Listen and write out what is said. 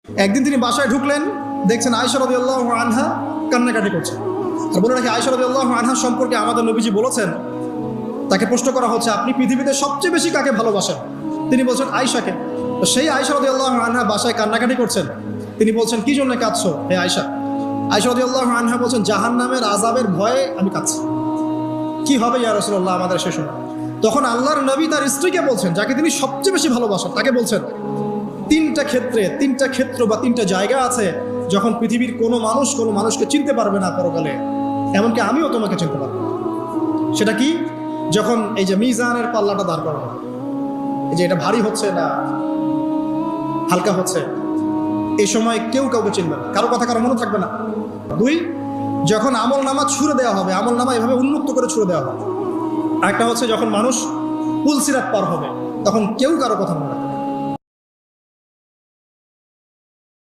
একদিন তিনি বাসায় ঢুকলেন, দেখছেন আয়েশা রাদিয়াল্লাহু আনহা কান্নাকাটি করছে। আর বলে রাখি, আয়েশা রাদিয়াল্লাহু আনহা সম্পর্কে আমাদের নবীজি বলেছেন, তাকে প্রশ্ন করা হচ্ছে আপনি পৃথিবীতে সবচেয়ে বেশি কাকে ভালোবাসেন? তিনি বলছেন আয়েশাকে। তো সেই আয়েশা রাদিয়াল্লাহু আনহা বাসায় কান্নাকাটি করছেন। তিনি বলছেন কি জন্য কাঁদছো হে আয়েশা? আয়েশা রাদিয়াল্লাহু আনহা বলছেন জাহান্নামের আযাবের ভয়ে আমি কাঁদছি। কি হবে ইয়া রাসূলুল্লাহ আমাদের সে সময়? তখন আল্লাহর নবী তার স্ত্রীকে বলছেন, যাকে তিনি সবচেয়ে বেশি ভালোবাসেন, তাকে বলছেন তিনটা ক্ষেত্র বা তিনটা জায়গা আছে যখন পৃথিবীর কোনো মানুষকে চিনতে পারবে না পরকালে, এমনকি আমিও তোমাকে চিনতে পারবো না। সেটা কি? যখন এই যে মিজানের পাল্লাটা দাঁড় করা হবে, এই যে এটা ভারী হচ্ছে না হালকা হচ্ছে, এই সময় কেউ কাউকে চিনবে না, কারো কথা কারো মনে থাকবে না। দুই, যখন আমল নামা ছুড়ে দেওয়া হবে, আমল নামা এভাবে উন্মুক্ত করে ছুড়ে দেওয়া হবে। আরেকটা হচ্ছে যখন মানুষ পুলসিরাত পার হবে, তখন কেউ কারো কথা মনে রাখবে না।